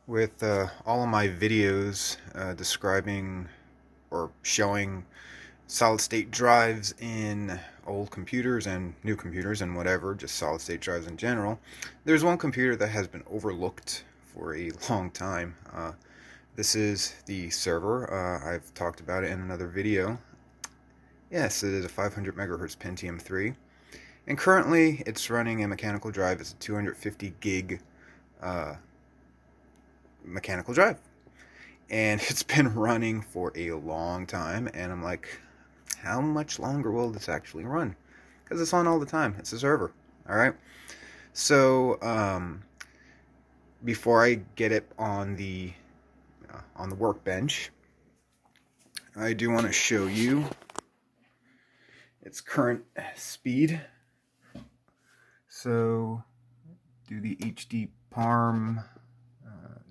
With all of my videos describing or showing solid state drives in old computers and new computers and whatever, just solid state drives in general, there's one computer that has been overlooked for a long time. This is the server. I've talked about it in another video. Yes, it is a 500 megahertz Pentium 3, and currently it's running a mechanical drive. It's a 250 gig mechanical drive, and it's been running for a long time, and I'm like, how much longer will this actually run? Because it's on all the time. It's a server. All right. So before I get it on the workbench, I do want to show you its current speed. So do the HD Parm.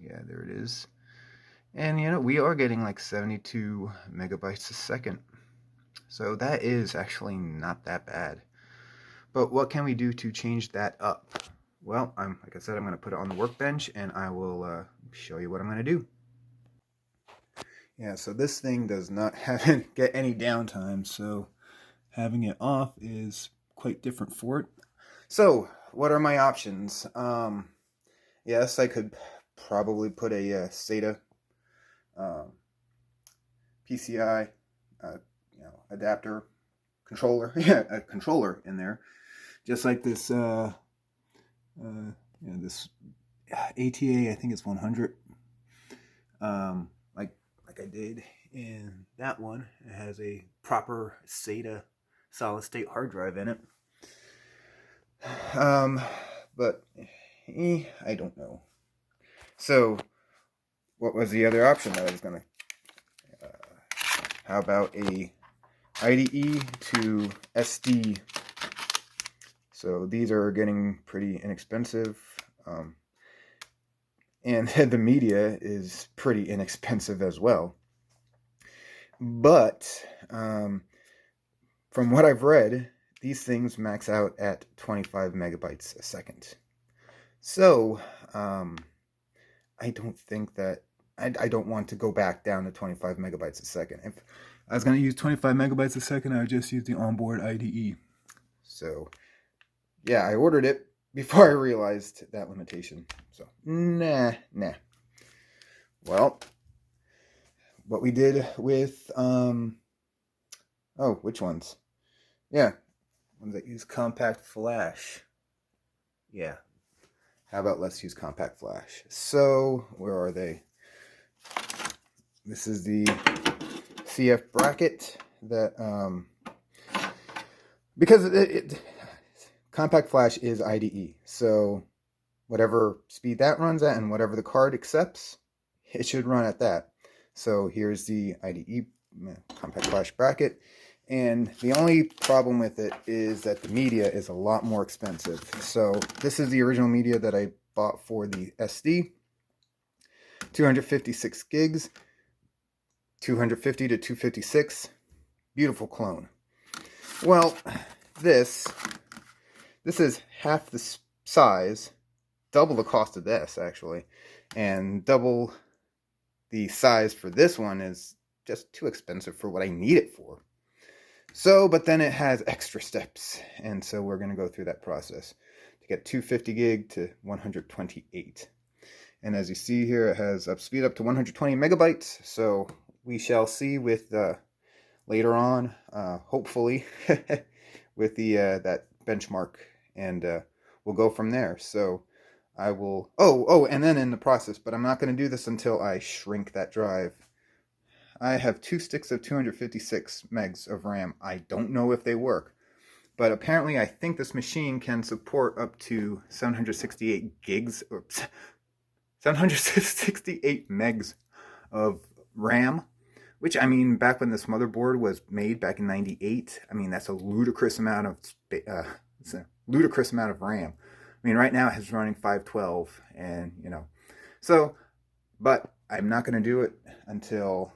Yeah, there it is. And we are getting like 72 megabytes a second. So that is actually not that bad. But what can we do to change that up? Well, like I said, I'm going to put it on the workbench, and I will show you what I'm going to do. Yeah, so this thing does not get any downtime, so having it off is quite different for it. So, what are my options? Yes, I could probably put a SATA PCI adapter controller, a controller in there, just like this this ATA. I think it's 100. Like I did in that one. It has a proper SATA solid state hard drive in it. But I don't know. So, what was the other option that I was gonna? How about a IDE to SD? So these are getting pretty inexpensive, and the media is pretty inexpensive as well. But from what I've read, these things max out at 25 megabytes a second. So I don't think that I don't want to go back down to 25 megabytes a second. If I was going to use 25 megabytes a second, I would just use the onboard IDE. So yeah, I ordered it before I realized that limitation. So nah. Well, what we did with which ones? Yeah, ones that use compact flash. Yeah. How about let's use compact flash? So where are they? This is the CF bracket that because compact flash is IDE, so whatever speed that runs at and whatever the card accepts, it should run at that. So here's the IDE compact flash bracket, and the only problem with it is that the media is a lot more expensive. So this is the original media that I bought for the SD, 256 gigs, 250 to 256, beautiful clone. Well, this is half the size, double the cost of this actually, and double the size for this one is just too expensive for what I need it for. So, but then it has extra steps, and so we're going to go through that process to get 250 gig to 128. And as you see here, it has speed up to 120 megabytes, so we shall see with later on, hopefully, with the that benchmark, and we'll go from there. So I will, and then in the process, but I'm not going to do this until I shrink that drive. I have 2 sticks of 256 megs of RAM. I don't know if they work, but apparently I think this machine can support up to 768 gigs, or 768 megs of RAM, which, I mean, back when this motherboard was made back in '98, I mean, that's a ludicrous amount of RAM. I mean, right now it's running 512, and so, but I'm not going to do it until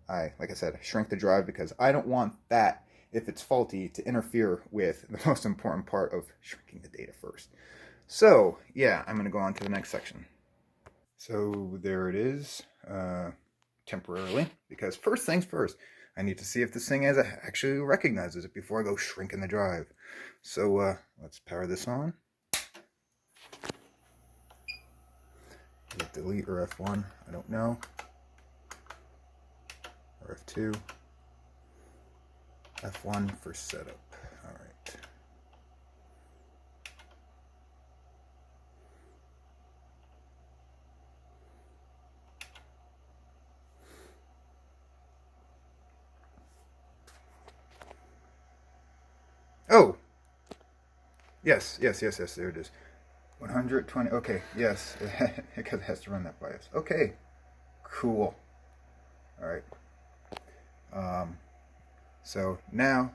like I said, shrink the drive, because I don't want that, if it's faulty, to interfere with the most important part of shrinking the data first. So yeah, I'm going to go on to the next section. So there it is, temporarily, because first things first, I need to see if this thing actually recognizes it before I go shrinking the drive. So let's power this on. Hit delete or F1, I don't know, or F2, F1 for setup. All right. Oh, yes, there it is. 120, okay, yes, because it has to run that BIOS. Okay, cool. All right. So now,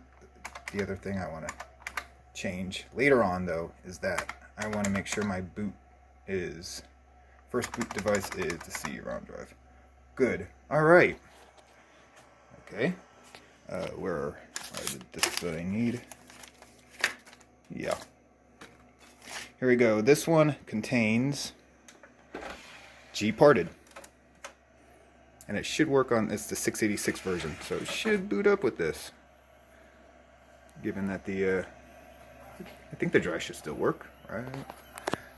the other thing I want to change later on, though, is that I want to make sure my first boot device is the CD-ROM drive. Good. All right. Okay. Where are the discs that I need? Yeah. Here we go. This one contains Gparted. And it should work on, it's the 686 version, so it should boot up with this. Given that I think the drive should still work, right?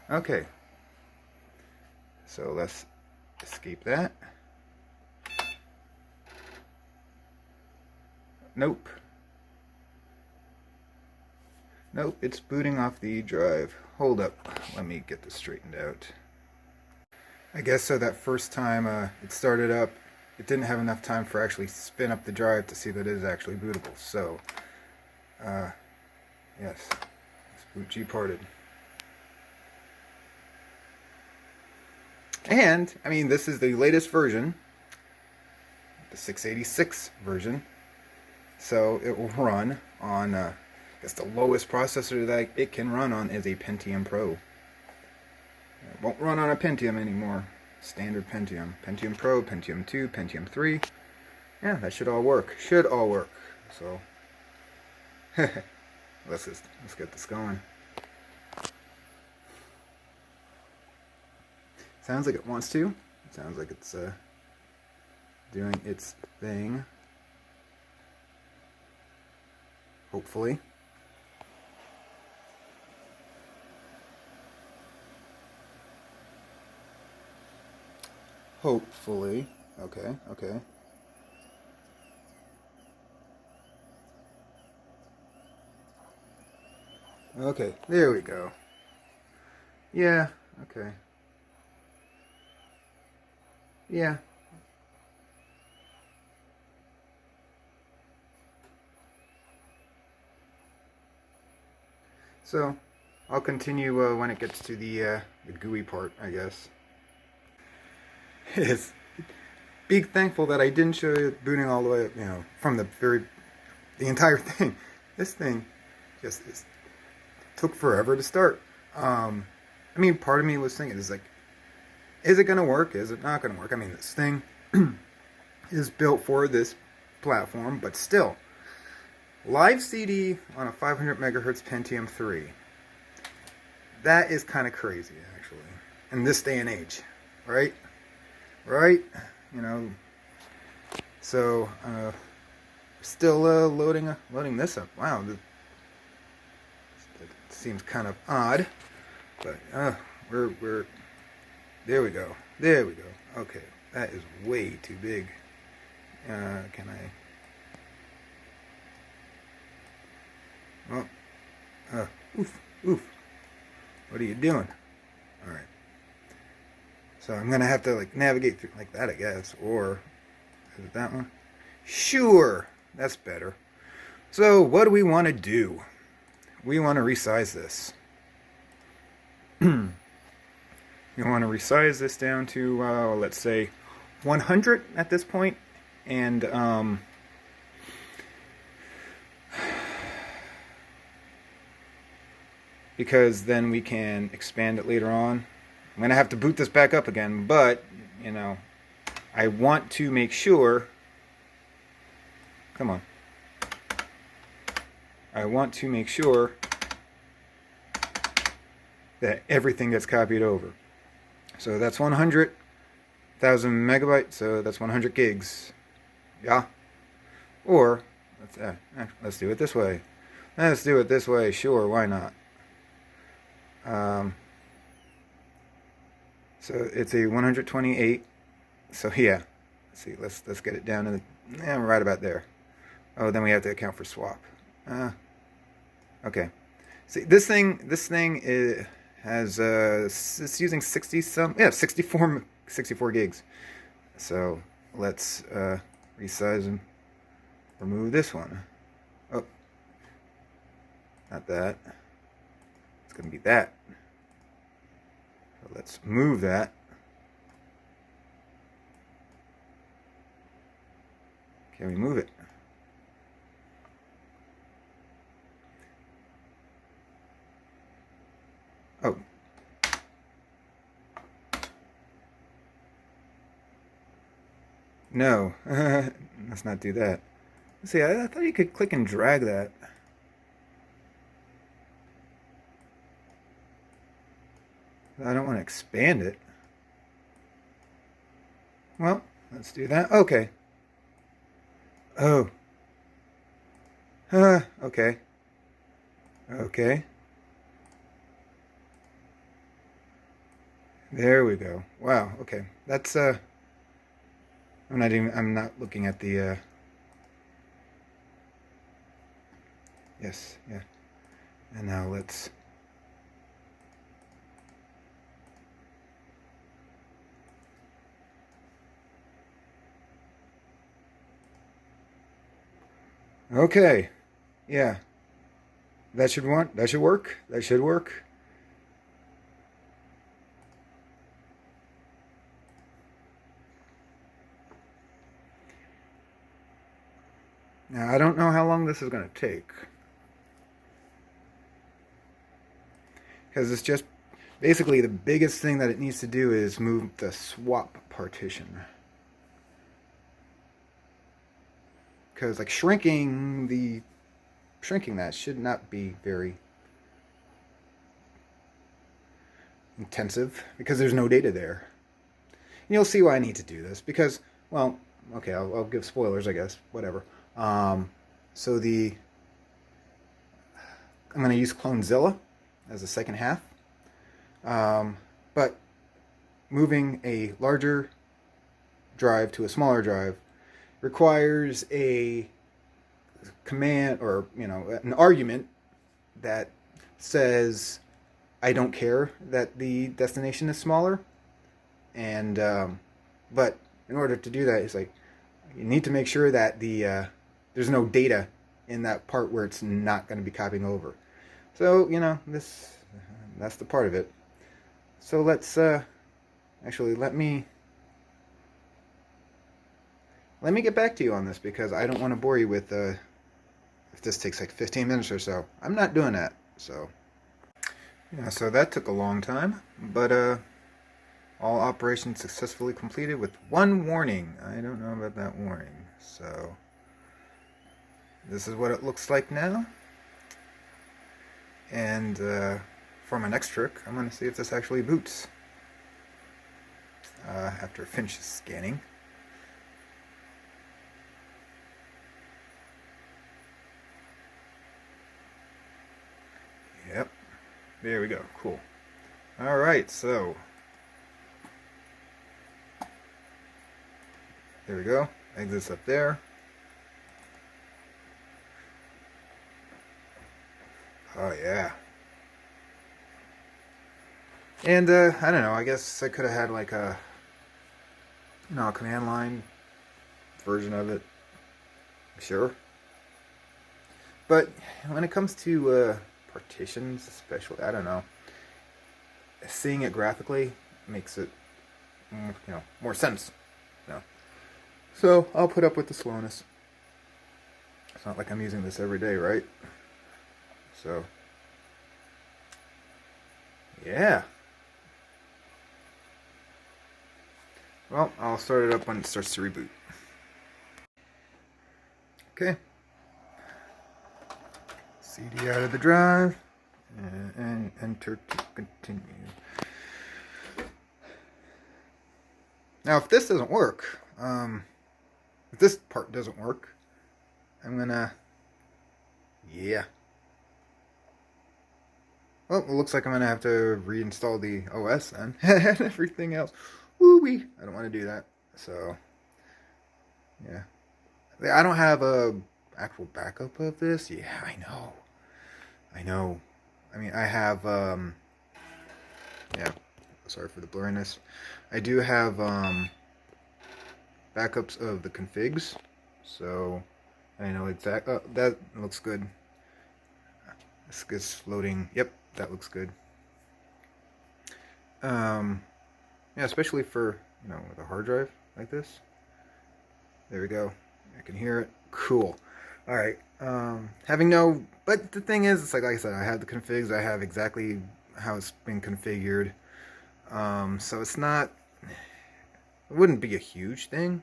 Okay. So let's escape that. Nope. Nope, it's booting off the drive. Hold up, let me get this straightened out. I guess so that first time it started up, it didn't have enough time for actually spin up the drive to see that it is actually bootable. So, yes, let's boot Gparted. And, I mean, this is the latest version, the 686 version. So it will run on, I guess the lowest processor that it can run on is a Pentium Pro. It won't run on a Pentium anymore. Standard Pentium. Pentium Pro, Pentium 2, Pentium 3. Yeah, that should all work. Should all work. So, let's get this going. Sounds like it wants to. It sounds like it's doing its thing. Hopefully. Hopefully. Okay, okay. Okay, there we go. Yeah, okay. Yeah. So, I'll continue when it gets to the GUI part, I guess. It's big thankful that I didn't show you booting all the way up, from the entire thing. This thing just took forever to start. I mean, part of me was thinking, is it going to work? Is it not going to work? I mean, this thing is built for this platform, but still, live CD on a 500 megahertz Pentium 3. That is kind of crazy, actually, in this day and age, right? Right? So, still loading this up. Wow, that seems kind of odd, but we're there we go. There we go. Okay, that is way too big. Can I? Oh, oof. What are you doing? All right. So I'm gonna have to navigate through like that, I guess, or is it that one? Sure, that's better. So what do we want to do? We want to resize this. You want to resize this down to, let's say, 100 at this point, and because then we can expand it later on. I'm gonna have to boot this back up again, but I want to make sure. Come on. I want to make sure that everything gets copied over. So that's 100 1,000 megabytes, so that's 100 gigs. Yeah. Or let's do it this way. Let's do it this way. Sure, why not? So it's a 128. So yeah. Let's see. Let's get it down to right about there. Oh, then we have to account for swap. Okay. See, this thing has it's using 64 gigs. So let's resize and remove this one. Oh, not that. It's gonna be that. So let's move that. Can we move it? Oh. No. Let's not do that. See, I thought you could click and drag that. I don't want to expand it. Well, let's do that. Okay. Oh. Okay. Okay. There we go. Wow, okay. That's I'm not looking at the yes, yeah. And now let's okay. Yeah. That should work. That should work. That should work. Now, I don't know how long this is going to take. Because it's just basically the biggest thing that it needs to do is move the swap partition. Because like shrinking that should not be very intensive because there's no data there. And you'll see why I need to do this because, well, okay, I'll give spoilers, I guess, whatever. So I'm going to use Clonezilla as the second half. But moving a larger drive to a smaller drive requires a command or, an argument that says, I don't care that the destination is smaller. And, but in order to do that, it's like, you need to make sure that there's no data in that part where it's not going to be copying over. So, that's the part of it. So let's, actually, let me get back to you on this because I don't want to bore you with, if this takes like 15 minutes or so. I'm not doing that, so. Yeah, so that took a long time, but, all operations successfully completed with one warning. I don't know about that warning. So this is what it looks like now. And for my next trick, I'm going to see if this actually boots after it finishes scanning. Yep. There we go. Cool. All right, so there we go. Exits up there. Oh yeah. And I don't know. I guess I could have had like a command line version of it. Sure. But when it comes to partitions, especially, I don't know. Seeing it graphically makes it, more sense. So I'll put up with the slowness. It's not like I'm using this every day, right? So, yeah. Well, I'll start it up when it starts to reboot. Okay. CD out of the drive and enter to continue. Now, if this doesn't work, if this part doesn't work, I'm gonna, yeah. Well, it looks like I'm gonna have to reinstall the OS then, and everything else. Woo-wee. I don't want to do that. So, yeah. I don't have a actual backup of this. Yeah, I know. I mean, I have, yeah. Sorry for the blurriness. I do have, backups of the configs. So, I know exactly. That looks good. This is loading. Yep, that looks good. Yeah, especially for, with a hard drive like this. There we go. I can hear it. Cool. All right. But the thing is, it's like I said, I have the configs. I have exactly how it's been configured. So it's not. It wouldn't be a huge thing.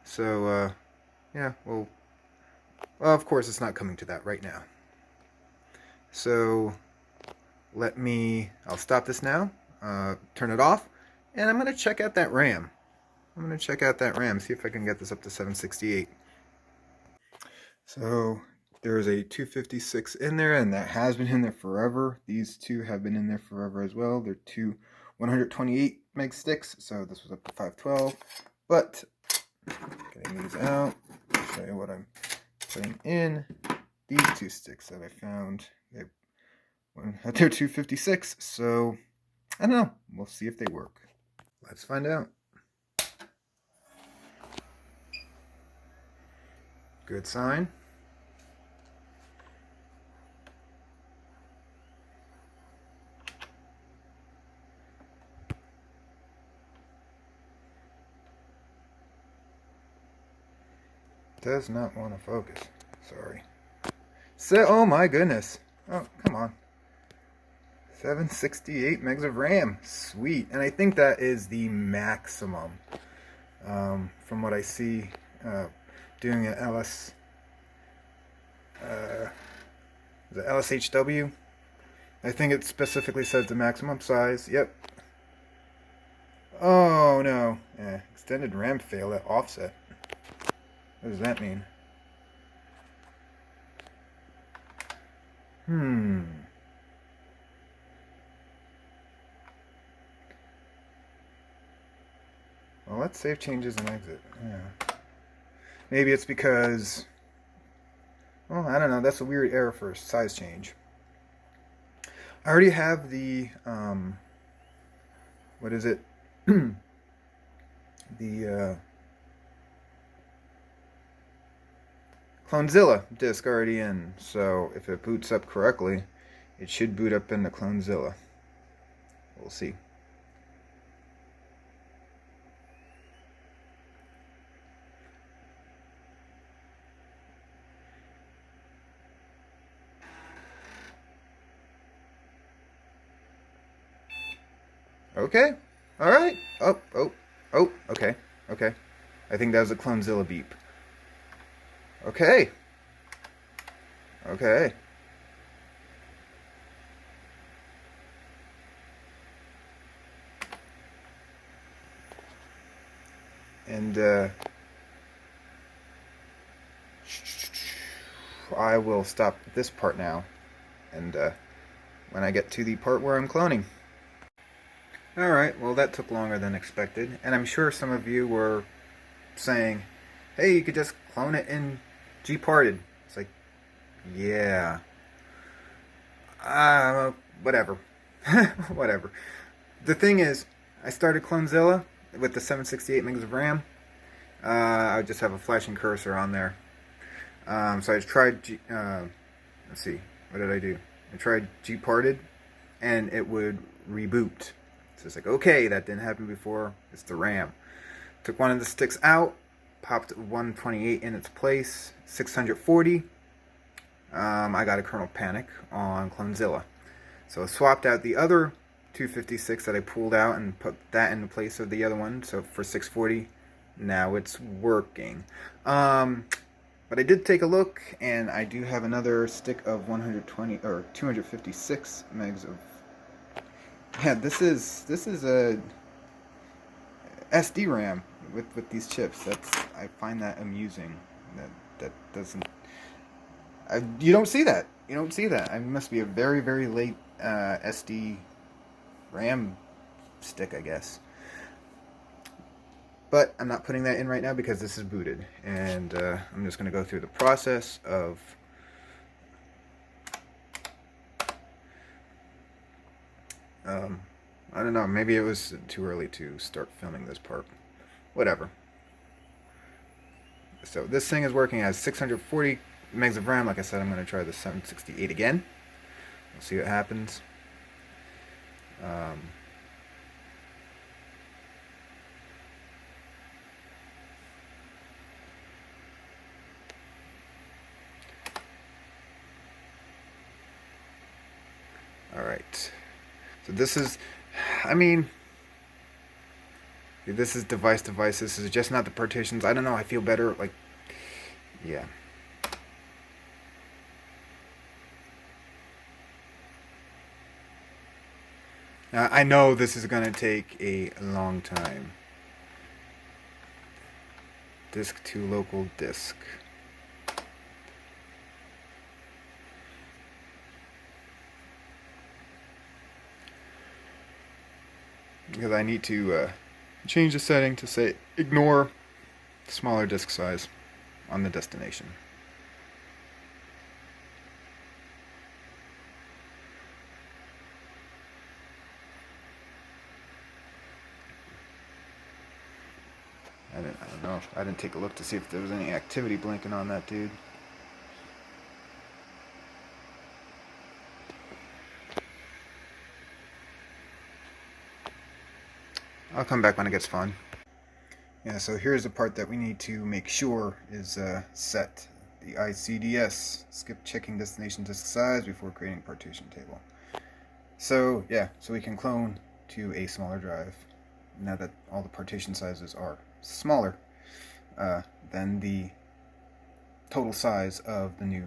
So, yeah. Well, of course, it's not coming to that right now. So, I'll stop this now. Turn it off, and I'm gonna check out that RAM. See if I can get this up to 768. So there's a 256 in there, and that has been in there forever. These two have been in there forever as well. They're two 128 meg sticks, so this was up to 512. But getting these out, I'll show you what I'm putting in. These two sticks that I found, they're 256, so I don't know. We'll see if they work. Let's find out. Good sign. Does not want to focus. Sorry. Oh my goodness. Oh, come on. 768 megs of RAM. Sweet. And I think that is the maximum. From what I see, doing an the LSHW. I think it specifically says the maximum size. Yep. Oh no. Yeah. Extended RAM fail at offset. What does that mean? Well, let's save changes and exit. Yeah. Maybe it's because, well, I don't know. That's a weird error for a size change. I already have the, what is it? The Clonezilla disk already in. So if it boots up correctly, it should boot up into Clonezilla. We'll see. Okay. All right. Oh. Okay. I think that was a Clonezilla beep. Okay. And I will stop this part now. And when I get to the part where I'm cloning. Alright, well that took longer than expected. And I'm sure some of you were saying, hey, you could just clone it in Gparted. It's like, yeah. Whatever. Whatever. The thing is, I started Clonezilla with the 768 megs of RAM. I just have a flashing cursor on there. So I tried, let's see, what did I do? I tried Gparted, and it would reboot. So it's like, okay, that didn't happen before. It's the RAM. Took one of the sticks out, popped 128 in its place, 640. I got a kernel panic on Clonezilla. So I swapped out the other 256 that I pulled out and put that in place of the other one. So for 640, now it's working. But I did take a look, and I do have another stick of 120 or 256 megs of Yeah, this is a SD RAM with these chips. I find that amusing. That doesn't. You don't see that. You don't see that. It must be a very, very late SD RAM stick, I guess. But I'm not putting that in right now because this is booted, and I'm just going to go through the process of I don't know, maybe it was too early to start filming this part. Whatever. So this thing is working as 640 megs of RAM. Like I said, I'm going to try the 768 again. We'll see what happens. Alright. So this is, I mean, this is device. This is just not the partitions. I don't know, I feel better, like, yeah. I know this is going to take a long time. Disk to local disk. Because I need to change the setting to say ignore smaller disk size on the destination. I don't know. I didn't take a look to see if there was any activity blinking on that dude. I'll come back when it gets fun. Yeah, so here's the part that we need to make sure is set. The ICDS. Skip checking destination disk size before creating partition table. So, yeah, so we can clone to a smaller drive. Now that all the partition sizes are smaller than the total size of the new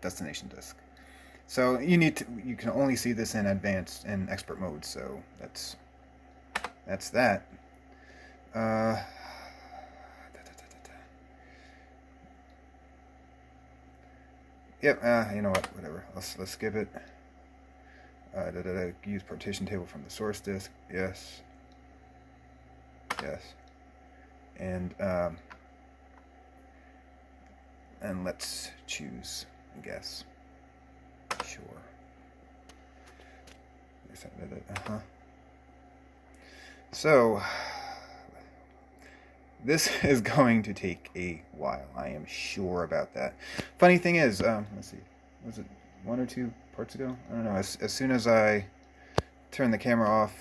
destination disk. So you can only see this in advanced and expert mode, so that's that. Yep, you know what, whatever. Let's skip it. Use partition table from the source disk. Yes. Yes. And let's choose, I guess. Sure. So, this is going to take a while. I am sure about that. Funny thing is, let's see. Was it 1 or 2 parts ago? I don't know. As soon as I turned the camera off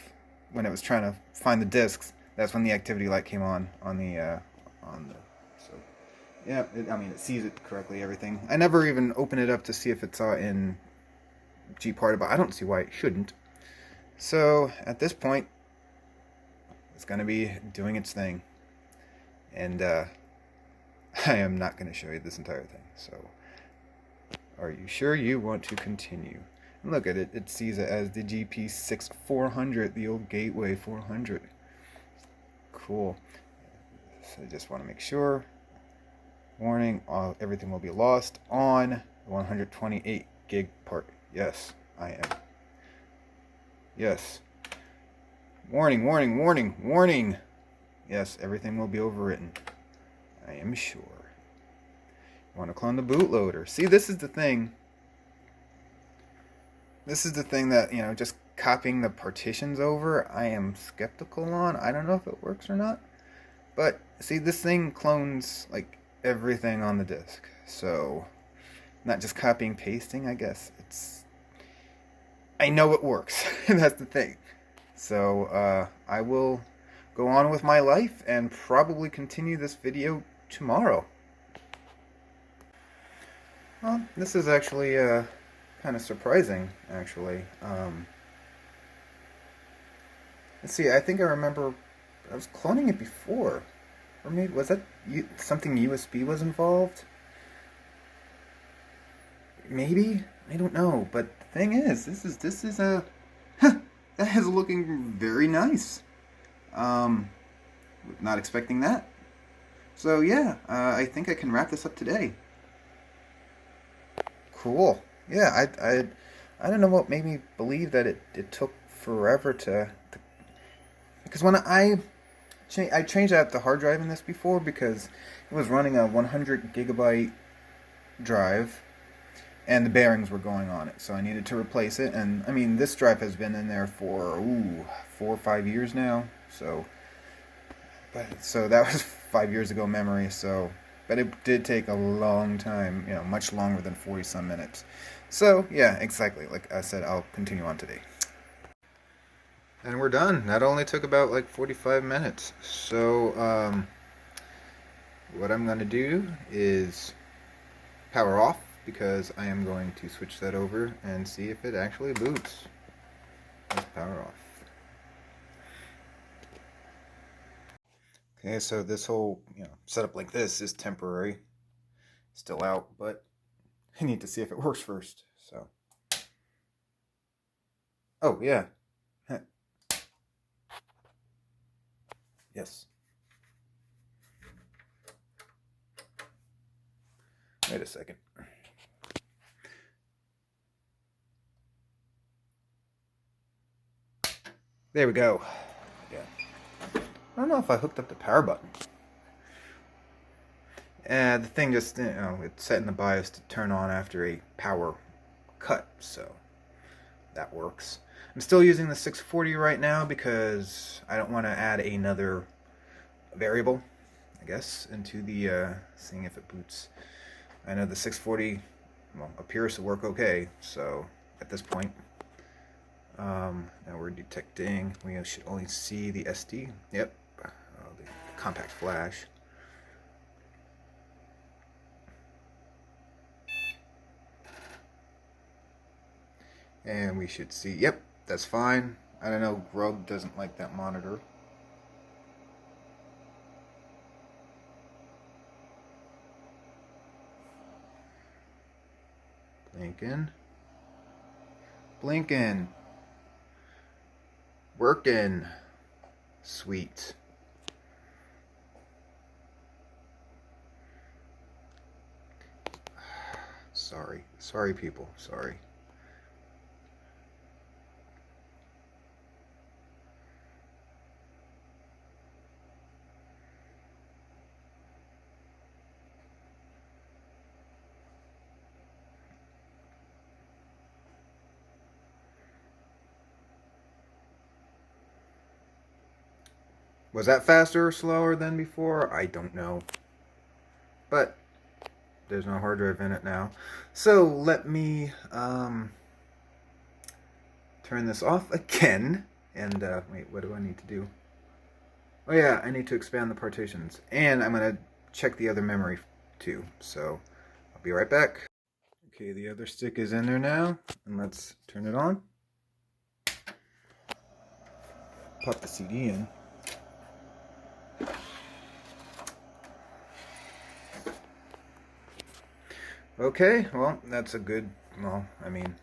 when it was trying to find the discs, that's when the activity light came on the so yeah, it sees it correctly, everything. I never even opened it up to see if it saw in Gparted, but I don't see why it shouldn't. So at this point, it's going to be doing its thing. And I am not going to show you this entire thing. So, are you sure you want to continue? And look at it. It sees it as the GP6400, the old Gateway 400. Cool. So I just want to make sure. Warning, everything will be lost on 128 gig part. Yes, I am. Yes. Warning, warning, warning, warning. Yes, everything will be overwritten. I am sure. You want to clone the bootloader. See, this is the thing. This is the thing that, just copying the partitions over, I am skeptical on. I don't know if it works or not. But, see, this thing clones, like, everything on the disk. So, not just copying, pasting, I guess. I know it works. That's the thing. So, I will go on with my life and probably continue this video tomorrow. Well, this is actually kind of surprising, actually. Let's see, I think I remember I was cloning it before. Or maybe, was that something USB was involved? Maybe? I don't know, but the thing is, this is a that is looking very nice. Not expecting that. So yeah, I think I can wrap this up today. Cool. Yeah, I don't know what made me believe that it took forever to because when I changed out the hard drive in this before because it was running a 100 gigabyte drive and the bearings were going on it, so I needed to replace it. And I mean, this drive has been in there for 4 or 5 years now. So that was 5 years ago memory. So, but it did take a long time, much longer than 40 some minutes. So yeah, exactly. Like I said, I'll continue on today. And we're done. That only took about like 45 minutes. So what I'm going to do is power off because I am going to switch that over and see if it actually boots. Let's power off. Okay, so this whole setup like this is temporary. Still out, but I need to see if it works first. So, oh yeah. Yes. Wait a second. There we go. Yeah. I don't know if I hooked up the power button. The thing just, it's set in the BIOS to turn on after a power cut, so that works. I'm still using the 640 right now because I don't want to add another variable, I guess, into the seeing if it boots. I know the 640 appears to work okay, so at this point. Now we're detecting, we should only see the SD. Yep, the compact flash. And we should see, yep, that's fine. I don't know, Grub doesn't like that monitor. Blinking. Blinking. Working. Sweet. Sorry. Sorry, people. Sorry. Was that faster or slower than before? I don't know. But there's no hard drive in it now. So let me turn this off again. And wait, what do I need to do? Oh yeah, I need to expand the partitions. And I'm going to check the other memory too. So I'll be right back. Okay, the other stick is in there now. And let's turn it on. Pop the CD in. Okay, well, that's a good, I mean,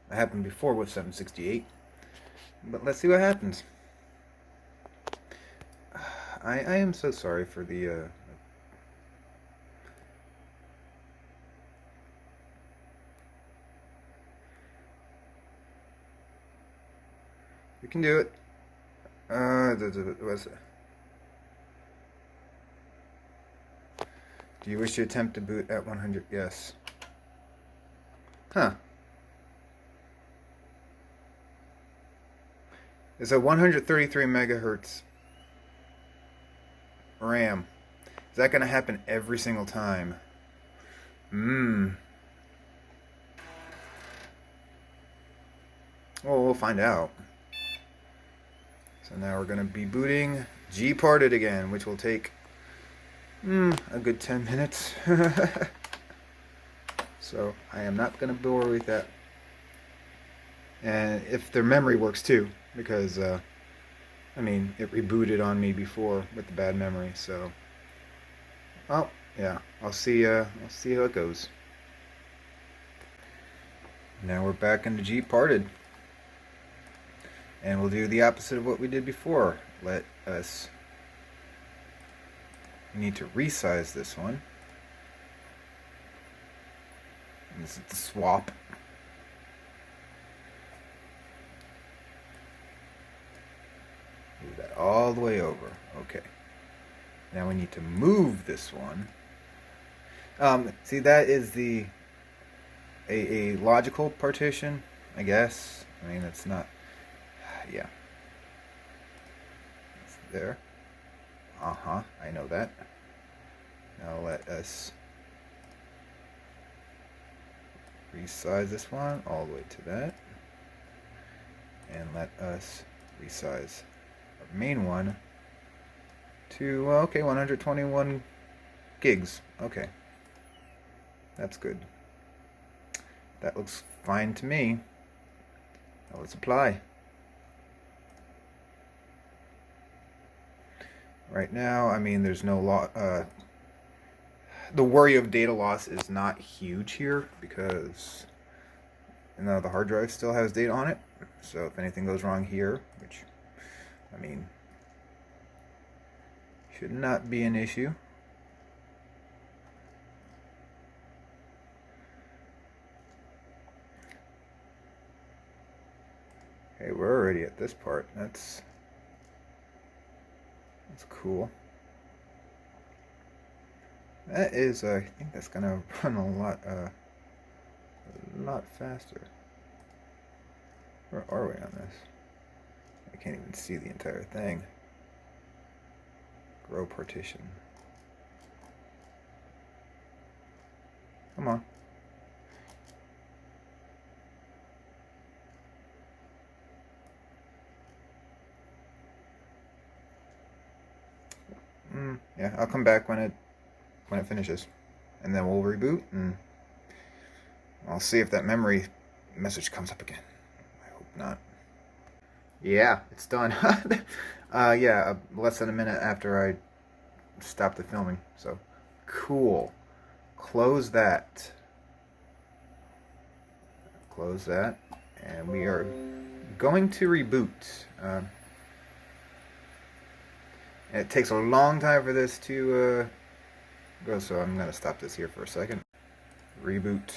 that happened before with 768. But let's see what happens. I am so sorry for the, we can do it. What's it? Do you wish to attempt to boot at 100? Yes. Huh. It's a 133 megahertz RAM. Is that going to happen every single time? Well, we'll find out. So now we're going to be booting Gparted again, which will take a good 10 minutes. So I am not going to bore with that. And if their memory works too, because I mean, it rebooted on me before with the bad memory. So, well, yeah, I'll see how it goes. Now we're back into Gparted. And we'll do the opposite of what we did before. We need to resize this one. This is the swap. Move that all the way over. Okay. Now we need to move this one. See, that is a logical partition, I guess. I mean, it's not. Yeah. It's there. I know that. Now let us resize this one all the way to that. And let us resize our main one to, okay, 121 gigs. Okay. That's good. That looks fine to me. Now let's apply. Right now, I mean, there's no the worry of data loss is not huge here because the hard drive still has data on it. So if anything goes wrong here, which, I mean, should not be an issue. Hey, we're already at this part. That's cool. That is, I think that's gonna run a lot faster. Where are we on this? I can't even see the entire thing. Grow partition. Come on. Yeah, I'll come back when it finishes, and then we'll reboot, and I'll see if that memory message comes up again. I hope not. Yeah, it's done. Yeah, less than a minute after I stopped the filming. So cool. Close that. Close that, and we are going to reboot. It takes a long time for this to go, so I'm going to stop this here for a second. Reboot.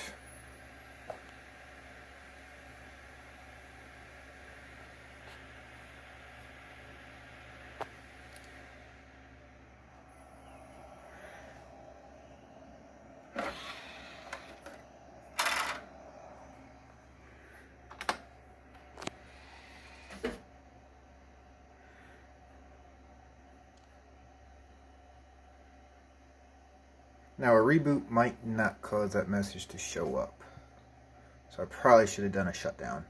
Now a reboot might not cause that message to show up. So I probably should have done a shutdown.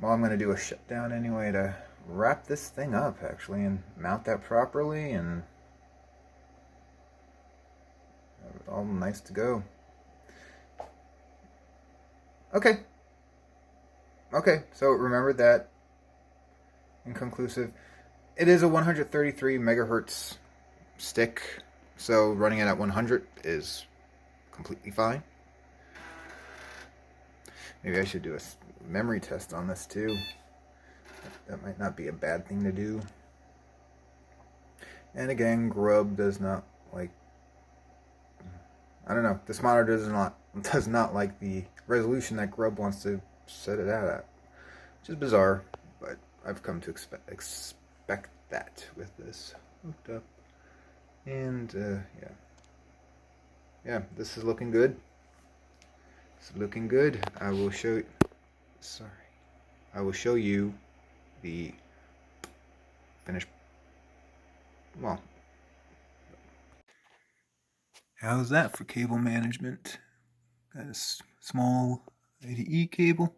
Well, I'm going to do a shutdown anyway to wrap this thing up actually and mount that properly and have it all nice to go. Okay. Okay, so remember that inconclusive. It is a 133 megahertz stick, so running it at 100 is completely fine. Maybe I should do a memory test on this too. That might not be a bad thing to do. And again, Grub does not like, I don't know, this monitor does not like the resolution that Grub wants to set it out at, which is bizarre, but I've come to expect that with this hooked up. And yeah, this is looking good. It's looking good. I will show you the finished. Well, how's that for cable management? Got a small IDE cable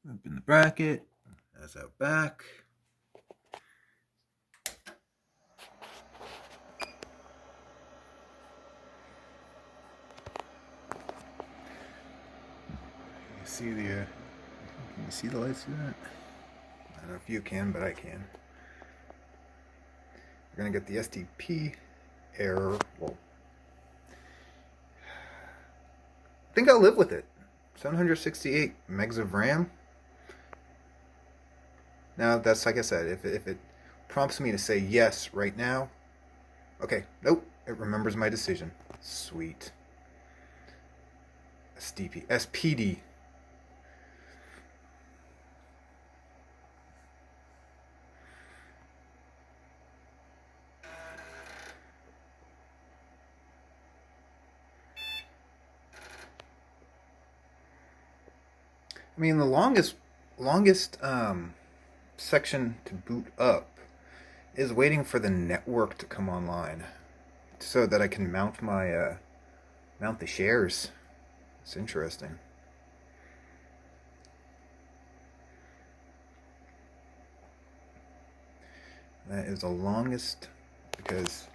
up in the bracket. That's out back. See the can you see the lights through that? I don't know if you can, but I can. We're gonna get the STP error. Well, I think I'll live with it. 768 megs of RAM. Now, that's like I said, if it prompts me to say yes right now, okay, nope, it remembers my decision. Sweet. SPD. I mean, the longest section to boot up is waiting for the network to come online, so that I can mount my mount the shares. It's interesting. That is the longest, because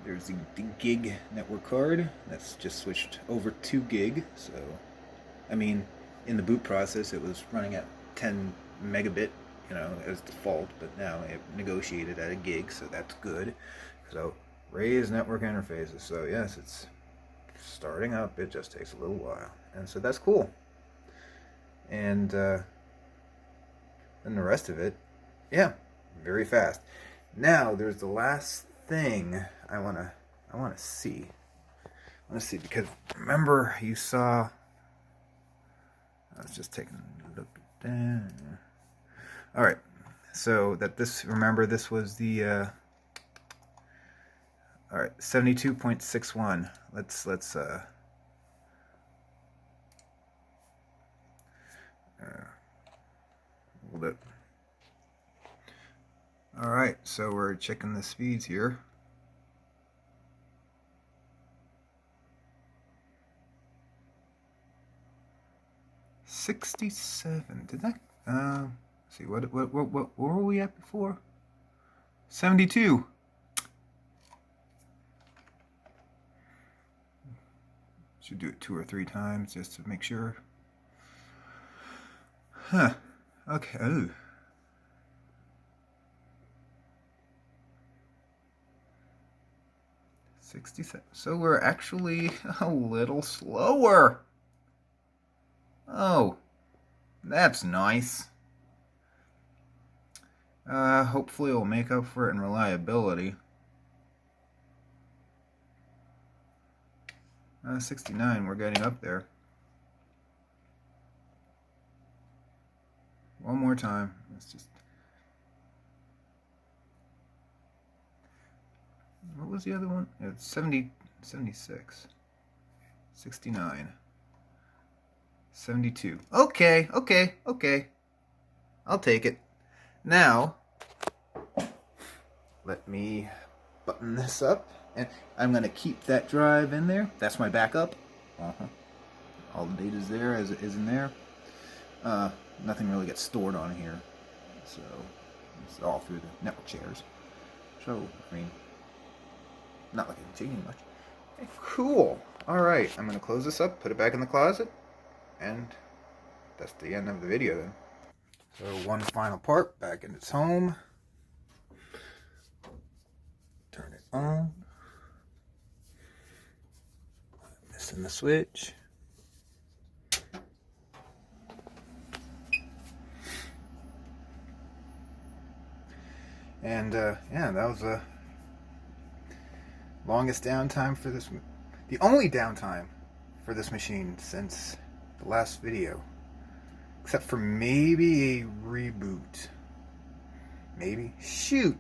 there's the gig network card that's just switched over to gig. So, I mean, in the boot process, it was running at 10 megabit, as default, but now it negotiated at a gig, so that's good. So, raise network interfaces. So, yes, it's starting up. It just takes a little while, and so that's cool. And then the rest of it, yeah, very fast. Now, there's the last thing I wanna see. I want to see, because remember, you saw. I was just taking a look at that. All right, so remember this was the all right, 72.61. Let's hold it. All right, so we're checking the speeds here. $67. Did that? See what were we at before? 72. Should do it 2 or 3 times just to make sure. Huh. Okay. Ooh. $67. So we're actually a little slower. Oh, that's nice. Hopefully it'll make up for it in reliability. 69, we're getting up there. One more time. Let's just... What was the other one? It's 70, 76. 69. 72. Okay. I'll take it. Now, let me button this up, and I'm going to keep that drive in there. That's my backup. All the data is there as it is in there. Nothing really gets stored on here, so it's all through the network shares. So, I mean, not like it's changing much. Okay, cool. All right, I'm going to close this up, put it back in the closet, and that's the end of the video then. So one final part back in its home. Turn it on. Missing the switch. And yeah, that was the longest downtime for this. The only downtime for this machine since the last video. Except for maybe a reboot. Maybe. Shoot!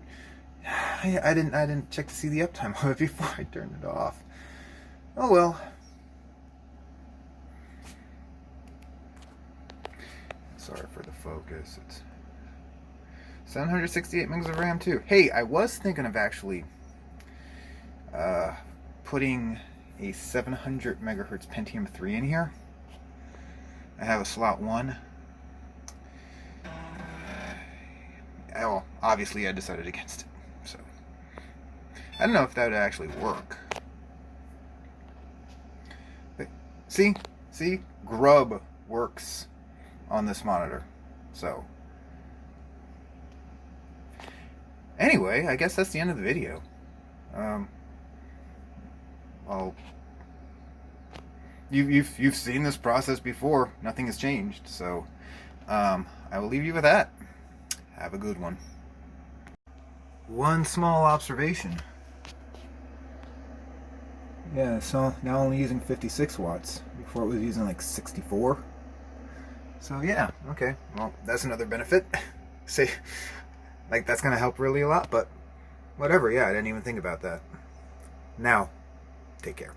I didn't check to see the uptime of it before I turned it off. Oh well. Sorry for the focus. It's 768 megs of RAM too. Hey, I was thinking of actually putting a 700 megahertz Pentium 3 in here. I have a slot 1. Well, obviously I decided against it, so I don't know if that would actually work. But see, Grub works on this monitor. So anyway, I guess that's the end of the video. I'll you've seen this process before. Nothing has changed. So I will leave you with that. Have a good one. One small observation. Yeah, so now only using 56 watts. Before it was using like 64. So yeah, okay. Well, that's another benefit. See, like that's gonna help really a lot, but whatever, yeah, I didn't even think about that. Now, take care.